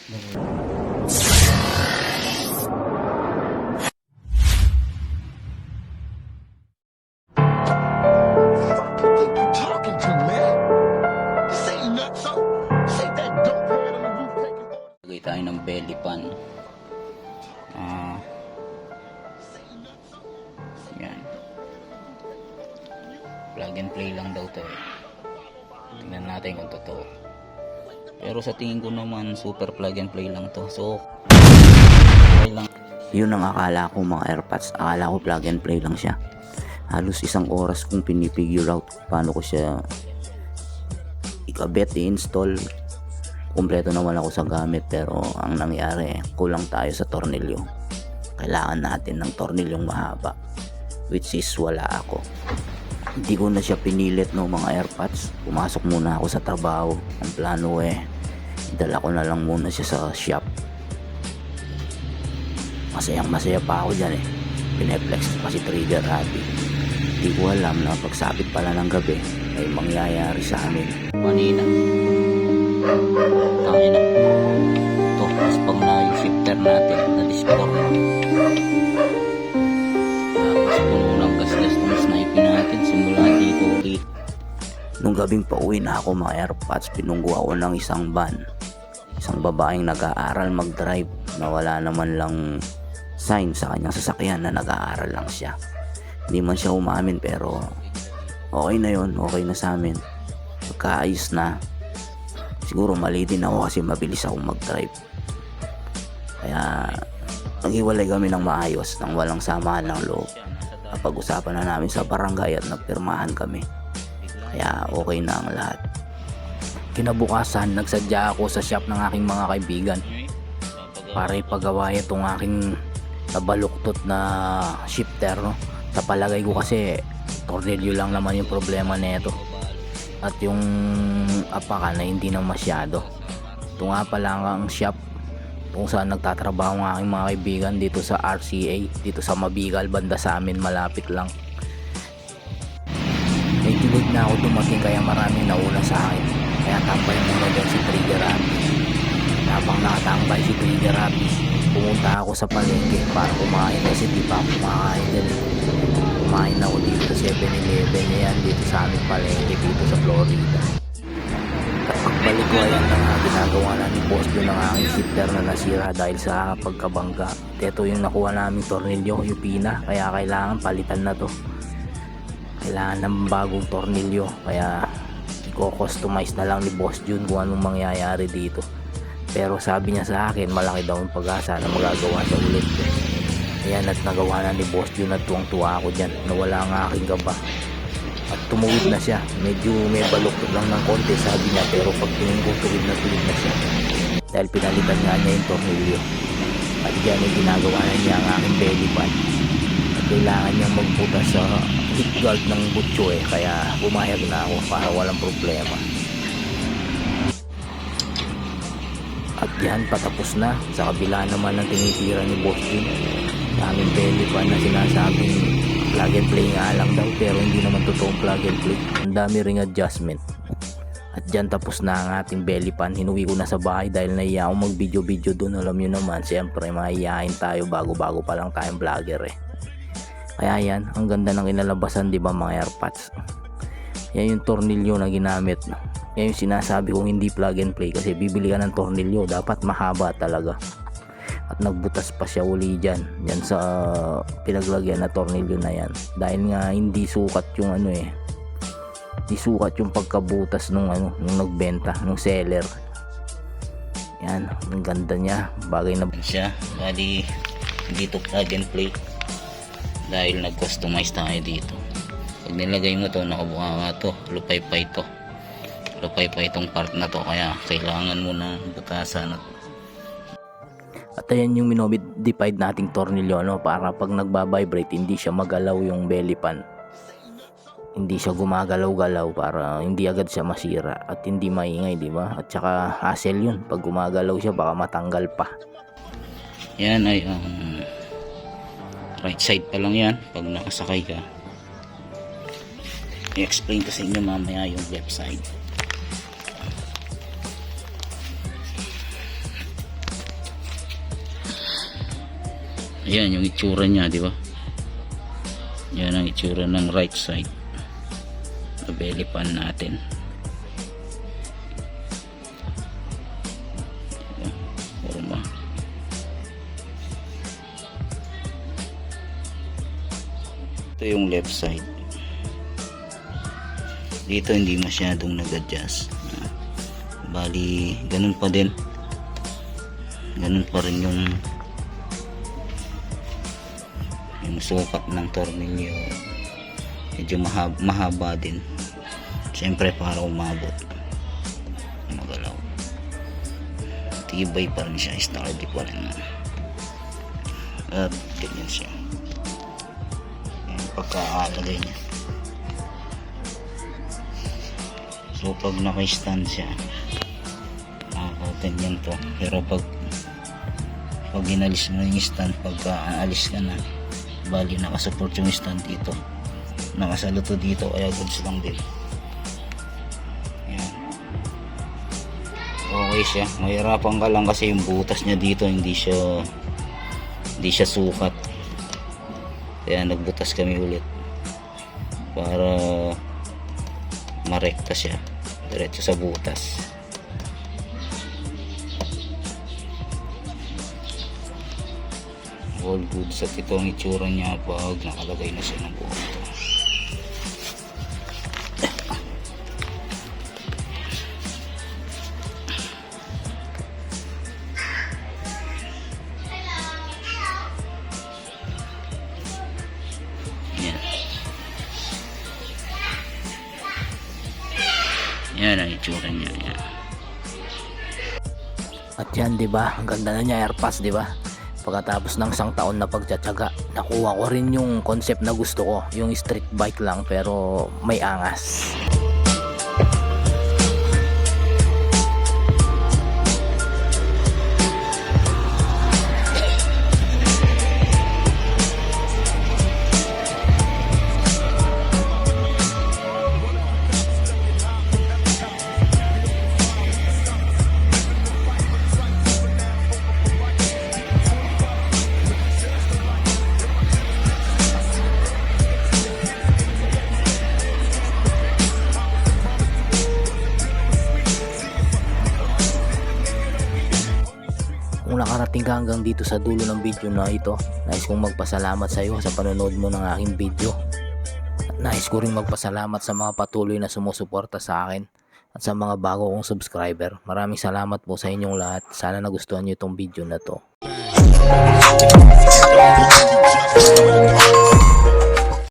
Lagay tayo ng belly pan. Yan. Plug and play lang daw to. Tingnan natin kung totoo. Pero sa tingin ko naman super plug and play lang to. So okay lang. Yun ang akala ko mga AirPods. Akala ko plug and play lang siya. Halos isang oras kong pinipigure out paano ko siya ikabit, i-install. Kumpleto naman ako sa gamit, pero ang nangyari kulang tayo sa tornilyo. Kailangan natin ng tornilyong mahaba, which is wala ako. Hindi ko na siya pinilit no mga AirPods. Pumasok muna ako sa trabaho. Ang plano idala ko na lang muna siya sa shop. Masaya pa ako dyan Pineflex pa si Trigger Happy. Hindi ko alam na pagsapit pala ng gabi ay mangyayari sa amin. Manina tayo na ito. Tapos pang na yung shifter natin na discord. Tapos puno ng gas-gas ng sniping natin simula dito ulit. Nung gabing pauwi na ako mga AirPods, pinunggo ako ng isang van. Isang babaeng nag-aaral mag-drive na wala naman lang sign sa kanyang sasakyan na nag-aaral lang siya. Hindi man siya umamin, pero okay na yun, okay na sa amin. Pagkaayos na. Siguro mali din ako kasi mabilis akong mag-drive. Kaya naghiwalay kami ng maayos nang walang samaan ng loob. Napag-usapan na namin sa barangay at nagpirmahan kami. Kaya okay na ang lahat. Kinabukasan, nagsadya ako sa shop ng aking mga kaibigan para ipagawa itong aking nabaluktot na shifter no? Sa palagay ko kasi tornilyo lang naman yung problema nito at yung apaka na hindi na masyado. Ito nga pala ang shop kung saan nagtatrabaho ng aking mga kaibigan dito sa RCA, dito sa Mabigal, banda sa amin, malapit lang. Medyo late na ako dumating kaya maraming nauna sa akin, kaya tambay muna dyan si Trigger Happy. Habang nakatambay si Trigger Happy, pumunta ako sa palengke para kumain kasi di pa ako kumakain din. Kumain ako dito sa 7-Eleven yan dito sa aming palengke dito sa Florida. Pagbalik ko ayan na nga ginagawa na ni Boss John ng aking shifter na nasira dahil sa pagkabangga. Ito yung nakuha naming tornilyo, yung pina, kaya kailangan palitan na to. Kailangan ng bagong tornilyo, kaya i-customize na lang ni Boss John kung anong mangyayari dito. Pero sabi niya sa akin malaki daw ang pag-asa na magagawa siya ulit. Ayan, at nagawa na ni Boss John at tuwang-tuwa ako dyan. Nawala ang aking gaba at tumuwid na siya. Medyo may baluktot lang ng konti sabi niya, pero pag tingin ko tuwid na siya dahil pinalitan nga niya yung tornilyo. At dyan ay ginagawa na niya ang aking belly pan at kailangan niyang magbutas sa hip guard ng butso kaya pumayag na ako para walang problema. At yan, patapos na. Sa kabila naman ng tinitira ni Boss John, aming belly pan na sinasabing plug and play nga lang daw, pero hindi naman totoong plug and play. Ang dami ring adjustment. At dyan tapos na ang ating belly pan. Hinuwi ko na sa bahay dahil naiya akong mag video doon. Alam nyo naman, siyempre maiyain tayo, bago pa lang tayong vlogger Kaya yan, ang ganda ng inalabasan, di ba mga AirPods? Yan yung tornilyo na ginamit. Yan yung sinasabi kong hindi plug and play, kasi bibili ka ng tornilyo dapat mahaba talaga. At nagbutas pa siya uli dyan sa pinaglagyan na tornilyo na yan, dahil nga hindi sukat yung hindi sukat yung pagkabutas nung nagbenta, nung seller. Yan, ang ganda niya, bagay na siya. Bali dito plug and play dahil nag-customize tayo dito. Pag nilagay mo to, nakabuka nga to, lupay pa itong part na to, kaya kailangan mo na butasan at ayan yung minodified nating tornilyo para pag nagbabibrate hindi siya magalaw yung belly pan, hindi siya gumagalaw-galaw para hindi agad siya masira at hindi maingay, di ba? At saka hassle yun pag gumagalaw siya, baka matanggal pa. Yan ay right side pa lang yan pag nakasakay ka. I-explain ko sa inyo mamaya yung left side. Ayan yung itsura niya, di ba? Yan ang itsura ng right side na belly pan natin. Forma. Ito yung left side. Dito hindi masyadong nag-adjust. Bali, ganun pa din. Ganun pa rin yung sukat ng tornilyo. Medyo mahaba din. Siyempre para umabot. Magalaw. Tibay pa rin siya. Sturdy pa rin. At ganyan siya. Yan, pagkaalagay niya. So pag naka-stand siya, ganyan to. Pero pag ginalis mo yung stand, pagka aalis ka na, bali nakasupport yung stand dito, nakasaluto dito, kaya goods lang din. Yan. Okay siya. Mahirapan ka lang kasi yung butas niya dito hindi siya sukat, kaya nagbutas kami ulit para marekta siya diretso sa butas. All good. At ito ang itsura niya pag nakalagay na siya ng buo ito. Yan ang itsura niya. Yan. At yan, 'di ba? Ang ganda na niya, airpass, 'di ba? Pagkatapos ng isang taon na pagtsatsaga, nakuha ko rin yung concept na gusto ko, yung street bike lang pero may angas. Kung nakarating ka hanggang dito sa dulo ng video na ito, nais kong magpasalamat sa iyo sa panonood mo ng aking video. At nais ko rin magpasalamat sa mga patuloy na sumusuporta sa akin at sa mga bago kong subscriber. Maraming salamat po sa inyong lahat. Sana nagustuhan niyo itong video na to.